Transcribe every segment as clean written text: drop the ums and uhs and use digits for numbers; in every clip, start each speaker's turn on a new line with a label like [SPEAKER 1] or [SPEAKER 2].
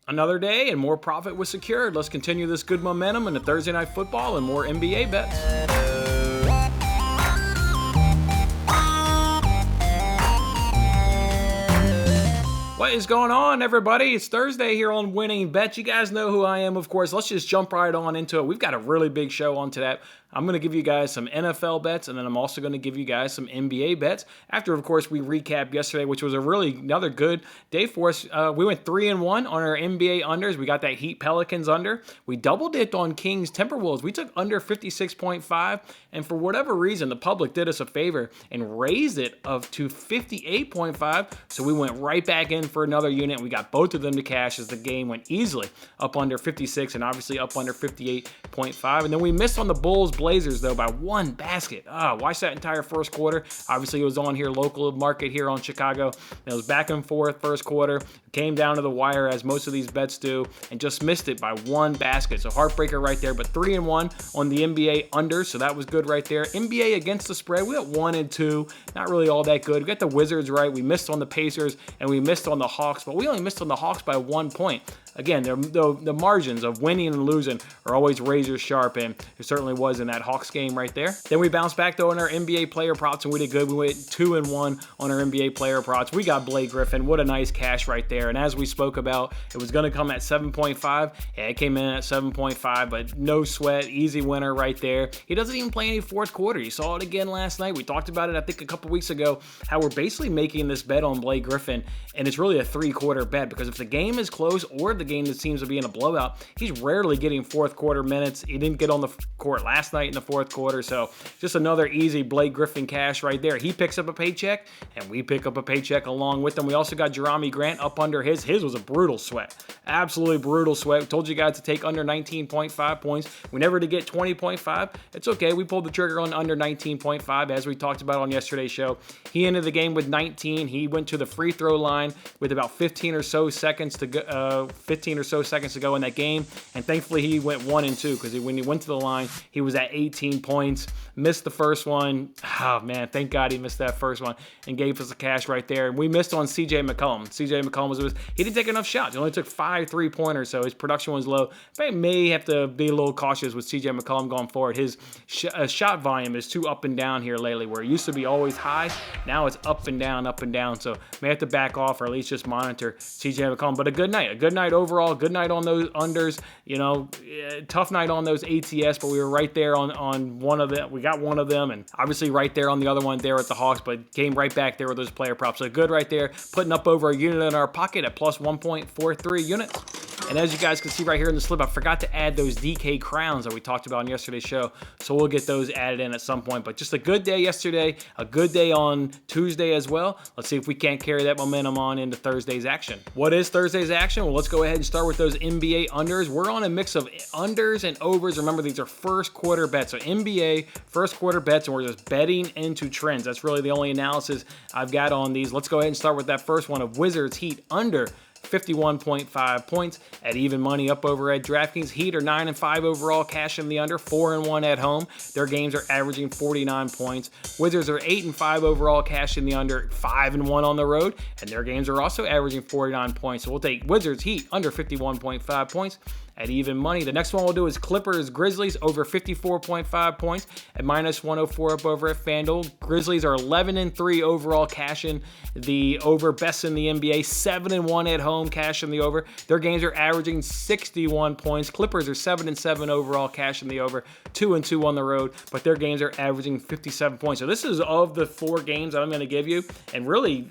[SPEAKER 1] Another day and more profit was secured. Let's continue this good momentum into Thursday Night Football and more NBA bets. What is going on, everybody? It's Thursday here on Winning Bets. You guys know who I am, of course. Let's just jump right on into it. We've got a really big show on today. I'm going to give you guys some NFL bets, and then I'm also going to give you guys some NBA bets. After, of course, we recap yesterday, which was another good day for us. We went 3-1 on our NBA unders. We got that Heat Pelicans under. We double dipped on Kings Timberwolves. We took under 56.5, and for whatever reason, the public did us a favor and raised it up to 58.5. So we went right back in for another unit. We got both of them to cash as the game went easily up under 56 and obviously up under 58.5. And then we missed on the Bulls Blazers, though, by one basket. Watch that entire first quarter. Obviously, it was on here, local market here on Chicago. It was back and forth first quarter. Came down to the wire, as most of these bets do, and just missed it by one basket. So heartbreaker right there, but 3-1 on the NBA under, so that was good right there. NBA against the spread, we got 1-2. Not really all that good. We got the Wizards right. We missed on the Pacers, and we missed on the Hawks, but we only missed on the Hawks by 1 point. Again, the margins of winning and losing are always razor sharp, and it certainly was in that Hawks game right there. Then we bounced back, though, on our NBA player props, and we did good. We went 2-1 on our NBA player props. We got Blake Griffin. What a nice cash right there. And as we spoke about, it was going to come at 7.5. Yeah, it came in at 7.5, but no sweat. Easy winner right there. He doesn't even play any fourth quarter. You saw it again last night. We talked about it, I think, a couple weeks ago, how we're basically making this bet on Blake Griffin, and it's really a three-quarter bet, because if the game is close or the game that seems to be in a blowout, he's rarely getting fourth quarter minutes. He didn't get on the court last night in the fourth quarter, so just another easy Blake Griffin cash right there. He picks up a paycheck, and we pick up a paycheck along with him. We also got Jerami Grant up under his. His was a brutal sweat. Absolutely brutal sweat. We told you guys to take under 19.5 points. We never did get 20.5. It's okay. We pulled the trigger on under 19.5, as we talked about on yesterday's show. He ended the game with 19. He went to the free throw line with about 15 or so seconds to go in that game, and thankfully he went 1-2, because when he went to the line, he was at 18 points. Missed the first one. Oh man, thank God he missed that first one and gave us a cash right there. And we missed on CJ McCollum. CJ McCollum he didn't take enough shots. He only took 5 3-pointers, so his production was low. I may have to be a little cautious with CJ McCollum going forward. His shot volume is too up and down here lately, where it used to be always high. Now it's up and down, so may have to back off, or at least just monitor CJ McCollum. But a good night overall. Good night on those unders. Tough night on those ATS, but we were right there on one of them. We got one of them, and obviously right there on the other one there at the Hawks, but came right back there with those player props. So good right there, putting up over a unit in our pocket at plus 1.43 units. And as you guys can see right here in the slip, I forgot to add those DK crowns that we talked about on yesterday's show, so we'll get those added in at some point. But just a good day yesterday, a good day on Tuesday as well. Let's see if we can't carry that momentum on into Thursday's action. What is Thursday's action? Well, let's go ahead and start with those NBA unders. We're on a mix of unders and overs. Remember, these are first quarter bets, so NBA first quarter bets, and we're just betting into trends. That's really the only analysis I've got on these. Let's go ahead and start with that first one of Wizards Heat under 51.5 points at even money up over at DraftKings. Heat are 9-5 overall, cash in the under, 4-1 at home. Their games are averaging 49 points. Wizards are 8-5 overall, cash in the under, 5-1 on the road, and their games are also averaging 49 points. So we'll take Wizards Heat under 51.5 points at even money. The next one we'll do is Clippers Grizzlies over 54.5 points at minus 104 up over at FanDuel. Grizzlies are 11-3 overall, cashing the over, best in the NBA, 7-1 at home, cashing the over. Their games are averaging 61 points. Clippers are 7-7 overall, cashing the over, 2-2 on the road, but their games are averaging 57 points. So this is of the 4 games that I'm going to give you, and really,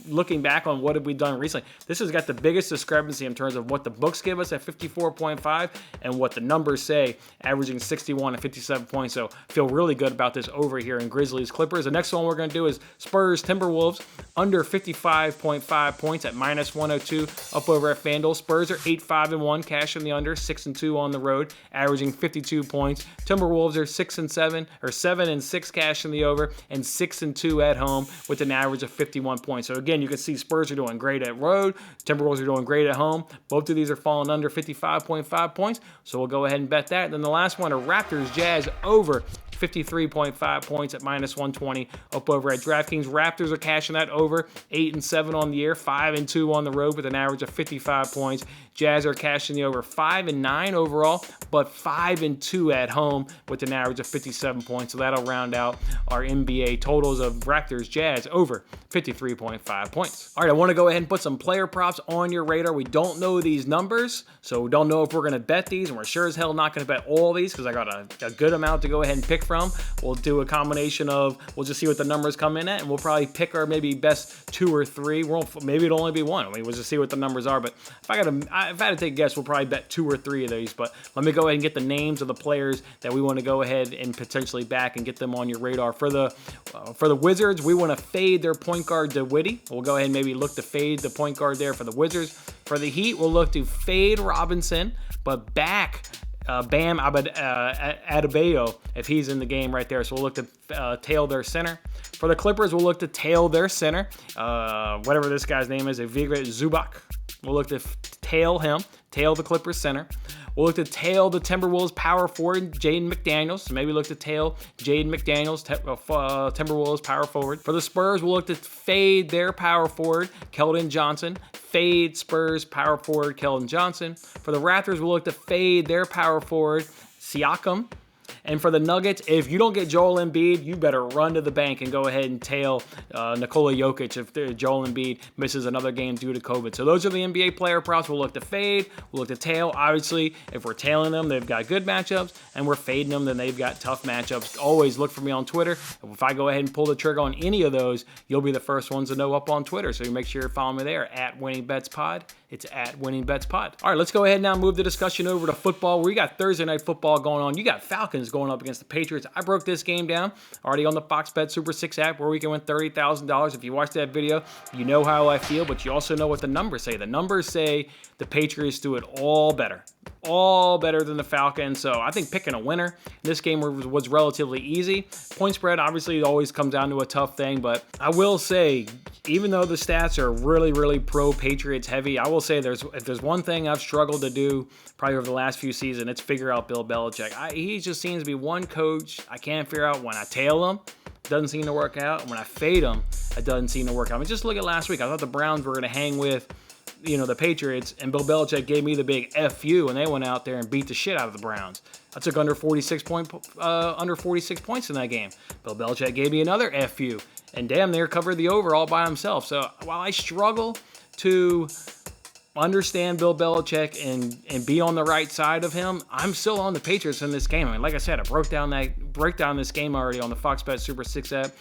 [SPEAKER 1] looking back on what have we done recently, this has got the biggest discrepancy in terms of what the books give us at 54.5 and what the numbers say, averaging 61 and 57 points. So feel really good about this over here in Grizzlies Clippers. The next one we're going to do is Spurs Timberwolves under 55.5 points at minus 102 up over at FanDuel. Spurs are 8-5-1, cash in the under, 6-2 on the road, averaging 52 points. Timberwolves are 6-7 or 7-6, cash in the over, and 6-2 at home with an average of 51 points. So again, you can see Spurs are doing great at road, Timberwolves are doing great at home. Both of these are falling under 55.5 points, so we'll go ahead and bet that. Then the last one are Raptors Jazz over 53.5 points at -120 up over at DraftKings. Raptors are cashing that over, 8-7 on the year, 5-2 on the road with an average of 55 points. Jazz are cashing the over 5-9 overall, but 5-2 at home with an average of 57 points. So that'll round out our NBA totals of Raptors Jazz over 53.5 points. All right, I want to go ahead and put some player props on your radar. We don't know these numbers, so we don't know if we're going to bet these, and we're sure as hell not going to bet all these because I got a good amount to go ahead and pick from. We'll do a combination of, we'll just see what the numbers come in at, and we'll probably pick our maybe best 2 or 3. Maybe it'll only be 1. I mean, we'll just see what the numbers are. But if I had to take a guess, we'll probably bet 2 or 3 of these. But let me go ahead and get the names of the players that we want to go ahead and potentially back and get them on your radar. For the Wizards, we want to fade their point guard DeWitty. We'll go ahead and maybe look to fade the point guard there for the Wizards. For the Heat, we'll look to fade Robinson, but back Bam Adebayo if he's in the game right there. So we'll look to tail their center. For the Clippers, we'll look to tail their center. Whatever this guy's name is, Ivica Zubac. We'll look to tail him, tail the Clippers center. We'll look to tail the Timberwolves power forward, Jaden McDaniels. So maybe look to tail Jaden McDaniels, Timberwolves power forward. For the Spurs, we'll look to fade their power forward, Keldon Johnson. Fade Spurs power forward, Keldon Johnson. For the Raptors, we'll look to fade their power forward, Siakam. And for the Nuggets, if you don't get Joel Embiid, you better run to the bank and go ahead and tail Nikola Jokic if Joel Embiid misses another game due to COVID. So those are the NBA player props. We'll look to fade. We'll look to tail. Obviously, if we're tailing them, they've got good matchups. And we're fading them, then they've got tough matchups. Always look for me on Twitter. If I go ahead and pull the trigger on any of those, you'll be the first ones to know up on Twitter. So you make sure you're following me there at WinningBetsPod. It's at WinningBetsPod. All right, let's go ahead and now move the discussion over to football. We got Thursday night football going on. You got Falcons going up against the Patriots. I broke this game down already on the Fox Bet Super 6 app where we can win $30,000. If you watch that video, you know how I feel, but you also know what the numbers say. The numbers say the Patriots do it all better than the Falcons. So I think picking a winner in this game was relatively easy. Point spread obviously always comes down to a tough thing, but I will say, even though the stats are really, really pro-Patriots heavy, I will say if there's one thing I've struggled to do probably over the last few seasons, it's figure out Bill Belichick. He just seems to be one coach I can't figure out. When I tail him, it doesn't seem to work out. And when I fade him, it doesn't seem to work out. I mean, just look at last week. I thought the Browns were going to hang with the Patriots, and Bill Belichick gave me the big FU, and they went out there and beat the shit out of the Browns. I took under 46 points in that game. Bill Belichick gave me another FU, and damn near covered the over all by himself. So while I struggle to understand Bill Belichick and be on the right side of him, I'm still on the Patriots in this game. I mean, like I said, I broke down this game already on the Fox Bet Super 6 app.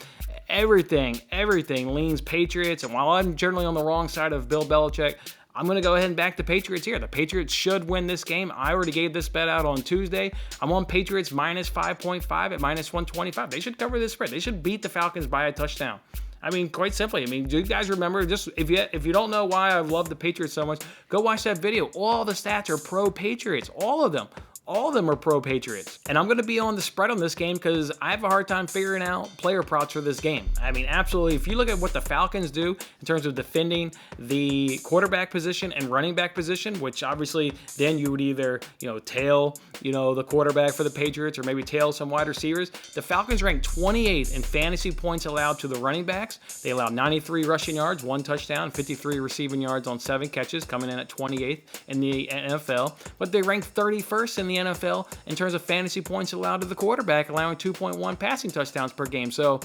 [SPEAKER 1] Everything leans Patriots, and while I'm generally on the wrong side of Bill Belichick, I'm going to go ahead and back the Patriots here. The Patriots should win this game. I already gave this bet out on Tuesday. I'm on Patriots minus 5.5 at minus 125. They should cover this spread. They should beat the Falcons by a touchdown. I mean, quite simply. I mean, do you guys remember? Just if you don't know why I love the Patriots so much, go watch that video. All the stats are pro-Patriots. All of them. All of them are pro-Patriots. And I'm going to be on the spread on this game because I have a hard time figuring out player props for this game. I mean, absolutely. If you look at what the Falcons do in terms of defending the quarterback position and running back position, which obviously then you would either, tail, the quarterback for the Patriots or maybe tail some wide receivers. The Falcons ranked 28th in fantasy points allowed to the running backs. They allowed 93 rushing yards, 1 touchdown, 53 receiving yards on 7 catches, coming in at 28th in the NFL. But they ranked 31st in the NFL in terms of fantasy points allowed to the quarterback, allowing 2.1 passing touchdowns per game. So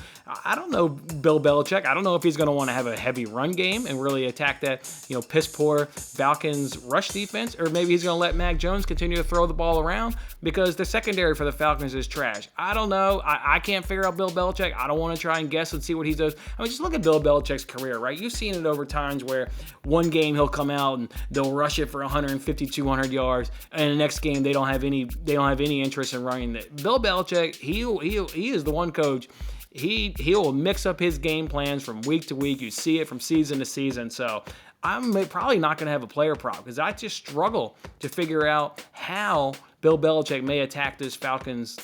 [SPEAKER 1] I don't know Bill Belichick. I don't know if he's going to want to have a heavy run game and really attack that, piss poor Falcons rush defense, or maybe he's going to let Mac Jones continue to throw the ball around because the secondary for the Falcons is trash. I don't know. I can't figure out Bill Belichick. I don't want to try and guess and see what he does. I mean, just look at Bill Belichick's career, right? You've seen it over times where one game he'll come out and they'll rush it for 150, 200 yards, and the next game they don't have any interest in running it. Bill Belichick, he is the one coach. He'll mix up his game plans from week to week. You see it from season to season. So I'm probably not going to have a player prop because I just struggle to figure out how Bill Belichick may attack this Falcons,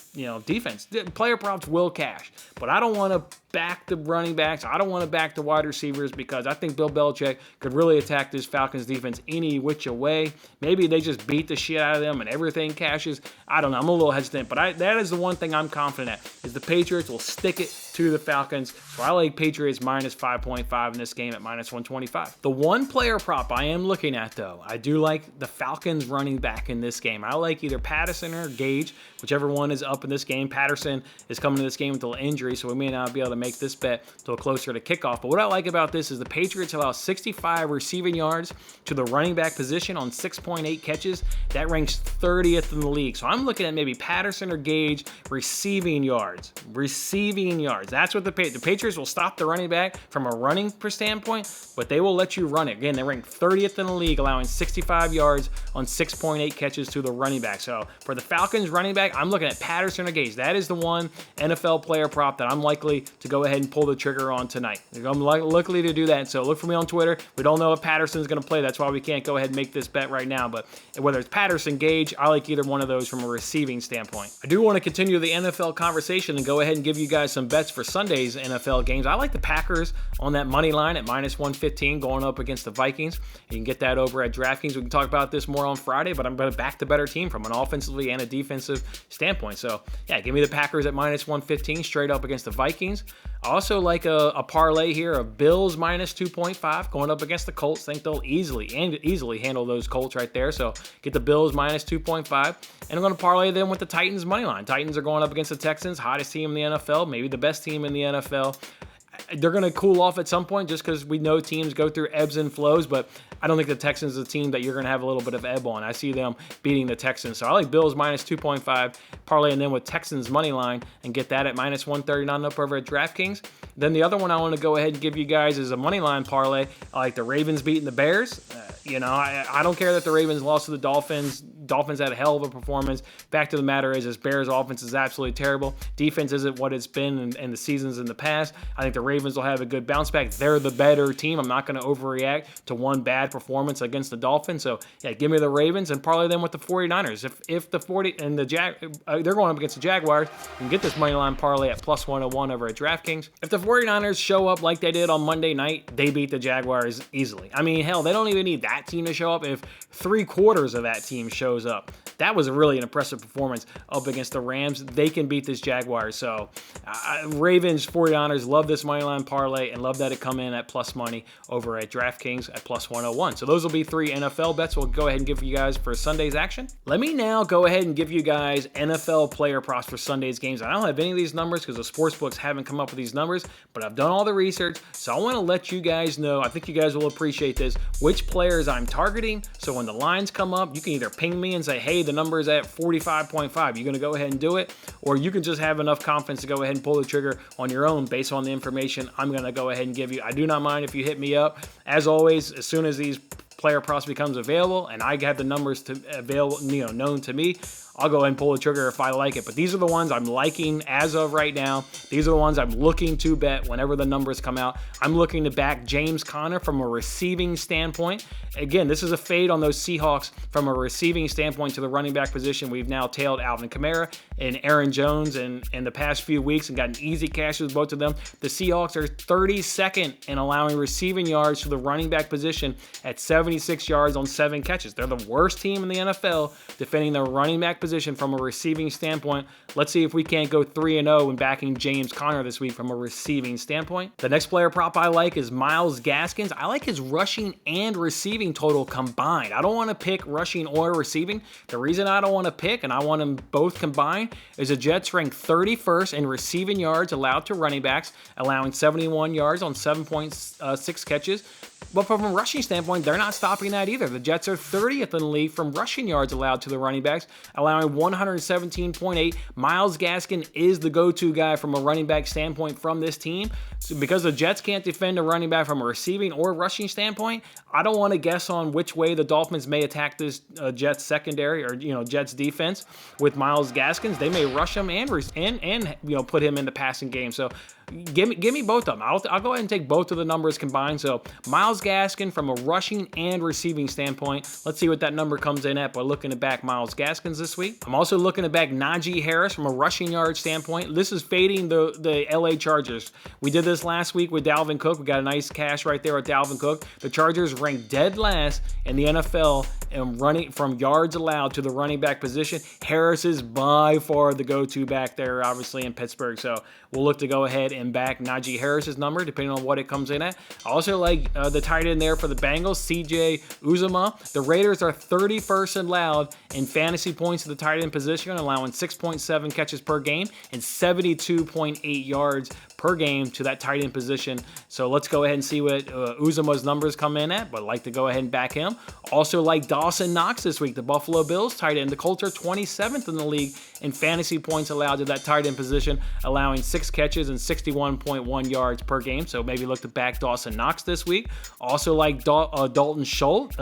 [SPEAKER 1] defense. Player props will cash, but I don't want to back the running backs. I don't want to back the wide receivers because I think Bill Belichick could really attack this Falcons defense any which way. Maybe they just beat the shit out of them and everything cashes. I don't know. I'm a little hesitant, but that is the one thing I'm confident at, is the Patriots will stick it to the Falcons. So I like Patriots minus 5.5 in this game at minus 125. The one player prop I am looking at, though, I do like the Falcons running back in this game. I like either Patterson or Gage, whichever one is up in this game. Patterson is coming to this game with a little injury, so we may not be able to make this bet until closer to kickoff. But what I like about this is the Patriots allow 65 receiving yards to the running back position on 6.8 catches. That ranks 30th in the league. So I'm looking at maybe Patterson or Gage receiving yards. Receiving yards. That's what the Patriots will stop the running back from a running standpoint, but they will let you run it. Again, they rank 30th in the league, allowing 65 yards on 6.8 catches to the running back. So for the Falcons running back, I'm looking at Patterson or Gage. That is the one NFL player prop that I'm likely to go ahead and pull the trigger on tonight. I'm likely to do that. So look for me on Twitter. We don't know if Patterson's going to play. That's why we can't go ahead and make this bet right now. But whether it's Patterson, Gage, I like either one of those from a receiving standpoint. I do want to continue the NFL conversation and go ahead and give you guys some bets for Sunday's NFL games. I like the Packers on that money line at minus 115 going up against the Vikings. You can get that over at DraftKings. We can talk about this more on Friday, but I'm going to back the better team from an offensively and a defensive standpoint. So yeah, give me the Packers at minus 115 straight up against the Vikings. I also like a parlay here of Bills minus 2.5 going up against the Colts. Think they'll easily handle those Colts right there. So get the Bills minus 2.5. And I'm going to parlay them with the Titans money line. Titans are going up against the Texans, hottest team in the NFL, maybe the best team in the NFL. They're going to cool off at some point just because we know teams go through ebbs and flows, but I don't think the Texans is a team that you're going to have a little bit of ebb on. I see them beating the Texans. So I like Bills minus 2.5, parlaying them with Texans money line and get that at minus 139 up over at DraftKings. Then the other one I want to go ahead and give you guys is a money line parlay. I like the Ravens beating the Bears. I don't care that the Ravens lost to the Dolphins. Dolphins had a hell of a performance. Fact of the matter is, this Bears offense is absolutely terrible. Defense isn't what it's been in the seasons in the past. I think the Ravens will have a good bounce back. They're the better team. I'm not going to overreact to one bad performance against the Dolphins. So yeah, give me the Ravens and parlay them with the 49ers. If the 40 and the they're going up against the Jaguars, you can get this money line parlay at plus 101 over at DraftKings. If the 49ers show up like they did on Monday night, they beat the Jaguars easily. I mean, hell, they don't even need that team to show up. If 3/4 of that team shows up, that was really an impressive performance up against the Rams. They can beat this Jaguars. So Ravens, 49ers, love this moneyline parlay and love that it come in at plus money over at DraftKings at plus 101. So those will be 3 NFL bets we'll go ahead and give you guys for Sunday's action. Let me now go ahead and give you guys NFL player props for Sunday's games. I don't have any of these numbers because the sportsbooks haven't come up with these numbers, but I've done all the research. So I want to let you guys know, I think you guys will appreciate this, which players I'm targeting. So when the lines come up, you can either ping me and say, hey, the number is at 45.5. You're going to go ahead and do it, or you can just have enough confidence to go ahead and pull the trigger on your own based on the information I'm going to go ahead and give you. I do not mind if you hit me up. As always, as soon as these player props becomes available and I have the numbers to available, known to me, I'll go ahead and pull the trigger if I like it. But these are the ones I'm liking as of right now. These are the ones I'm looking to bet whenever the numbers come out. I'm looking to back James Conner from a receiving standpoint. Again, this is a fade on those Seahawks from a receiving standpoint to the running back position. We've now tailed Alvin Kamara and Aaron Jones in the past few weeks and gotten easy cashes with both of them. The Seahawks are 32nd in allowing receiving yards to the running back position at 76 yards on 7 catches. They're the worst team in the NFL defending the running back position from a receiving standpoint. Let's see if we can't go 3-0 in backing James Conner this week from a receiving standpoint. The next player prop I like is Myles Gaskins. I like his rushing and receiving total combined. I don't want to pick rushing or receiving. The reason I don't want to pick and I want them both combined is the Jets rank 31st in receiving yards allowed to running backs, allowing 71 yards on 7.6 catches. But from a rushing standpoint, they're not stopping that either. The Jets are 30th in the league from rushing yards allowed to the running backs, allowing 117.8. Myles Gaskin is the go-to guy from a running back standpoint from this team. So because the Jets can't defend a running back from a receiving or rushing standpoint, I don't want to guess on which way the Dolphins may attack this Jets secondary or Jets defense with Myles Gaskins. They may rush him and put him in the passing game. So Give me both of them. I'll go ahead and take both of the numbers combined. So Myles Gaskin from a rushing and receiving standpoint. Let's see what that number comes in at by looking to back Myles Gaskins this week. I'm also looking to back Najee Harris from a rushing yard standpoint. This is fading the LA Chargers. We did this last week with Dalvin Cook. We got a nice cash right there with Dalvin Cook. The Chargers ranked dead last in the NFL and running from yards allowed to the running back position. Harris is by far the go-to back there, obviously, in Pittsburgh. So we'll look to go ahead and back Najee Harris's number, depending on what it comes in at. I also like the tight end there for the Bengals, CJ Uzomah. The Raiders are 31st allowed in fantasy points to the tight end position, allowing 6.7 catches per game and 72.8 yards per game to that tight end position. So let's go ahead and see what Uzomah's numbers come in at, but I'd like to go ahead and back him. Also like Dawson Knox this week, the Buffalo Bills tight end. The Colts are 27th in the league in fantasy points allowed to that tight end position, allowing 6 catches and 61.1 yards per game. So maybe look to back Dawson Knox this week. Also like Dalton Schultz,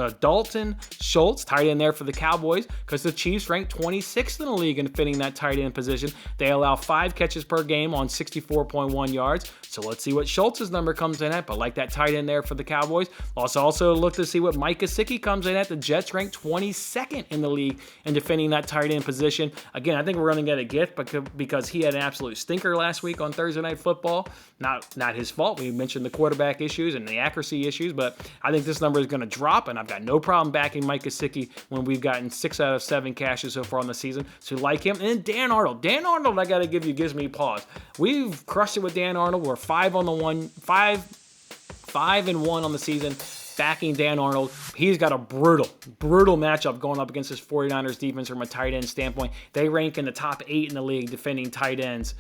[SPEAKER 1] tight end there for the Cowboys, because the Chiefs ranked 26th in the league in fitting that tight end position. They allow 5 catches per game on 64.1 yards. So let's see what Schultz's number comes in at, but like that tight end there for the Cowboys. Also look to see what Mike Gesicki comes in at. The Jets ranked 22nd in the league in defending that tight end position. Again, I think we're going to get a gift because he had an absolute stinker last week on Thursday Night Football. Not his fault. We mentioned the quarterback issues and the accuracy issues, but I think this number is going to drop, and I've got no problem backing Mike Gesicki when we've gotten 6 out of 7 cashes so far on the season. So like him. And then Dan Arnold. Dan Arnold, I got to give you, gives me pause. We've crushed it with Dan Arnold. We're 5-1 on the season. Backing Dan Arnold. He's got a brutal matchup going up against this 49ers defense from a tight end standpoint. They rank in the top 8 in the league defending tight ends.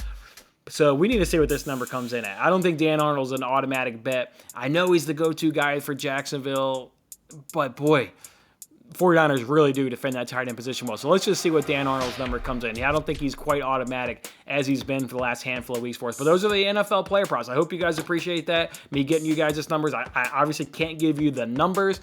[SPEAKER 1] So we need to see what this number comes in at. I don't think Dan Arnold's an automatic bet. I know he's the go-to guy for Jacksonville, but boy, 49ers really do defend that tight end position well. So let's just see what Dan Arnold's number comes in. I don't think he's quite automatic as he's been for the last handful of weeks for us. But those are the NFL player props. I hope you guys appreciate that. Me getting you guys this numbers. I obviously can't give you the numbers,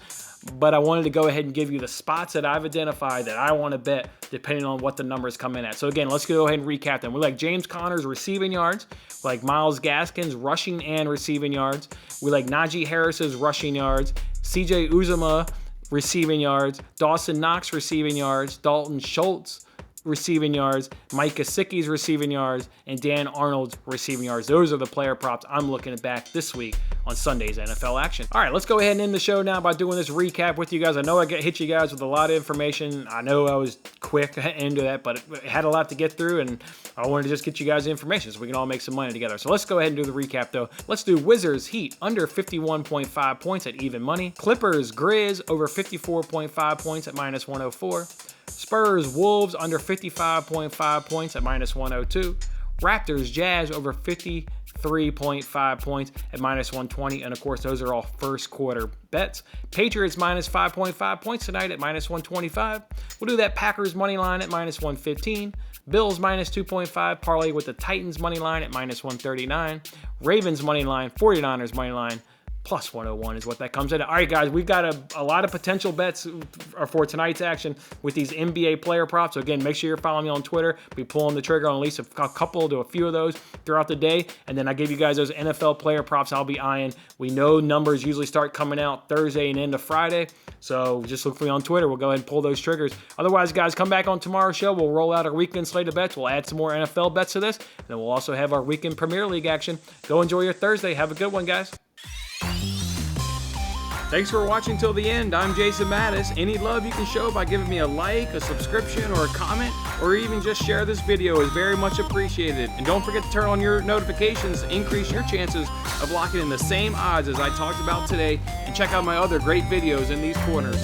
[SPEAKER 1] but I wanted to go ahead and give you the spots that I've identified that I want to bet depending on what the numbers come in at. So again, let's go ahead and recap them. We like James Conner's receiving yards. We like Myles Gaskin's rushing and receiving yards. We like Najee Harris's rushing yards. CJ Uzomah receiving yards, Dawson Knox receiving yards, Dalton Schultz receiving yards, Mike Gesicki's receiving yards, and Dan Arnold's receiving yards. Those are the player props I'm looking at back this week on Sunday's NFL action. All right, let's go ahead and end the show now by doing this recap with you guys. I know I hit you guys with a lot of information. I know I was quick into that, but it had a lot to get through, and I wanted to just get you guys the information so we can all make some money together. So let's go ahead and do the recap, though. Let's do Wizards Heat under 51.5 points at even money. Clippers Grizz over 54.5 points at -104. Spurs Wolves under 55.5 points at -102. Raptors Jazz over 53.5 points at -120. And of course, those are all first quarter bets. Patriots -5.5 points tonight at -125. We'll do that Packers money line at -115. Bills -2.5 parlay with the Titans money line at -139. Ravens money line, 49ers money line +101 is what that comes in. All right, guys, we've got a lot of potential bets for tonight's action with these NBA player props. So again, make sure you're following me on Twitter. Be pulling the trigger on at least a couple to a few of those throughout the day. And then I give you guys those NFL player props I'll be eyeing. We know numbers usually start coming out Thursday and into Friday. So just look for me on Twitter. We'll go ahead and pull those triggers. Otherwise, guys, come back on tomorrow's show. We'll roll out our weekend slate of bets. We'll add some more NFL bets to this. And then we'll also have our weekend Premier League action. Go enjoy your Thursday. Have a good one, guys. Thanks for watching till the end. I'm Jason Mattis. Any love you can show by giving me a like, a subscription, or a comment, or even just share this video is very much appreciated. And don't forget to turn on your notifications to increase your chances of locking in the same odds as I talked about today. And check out my other great videos in these corners.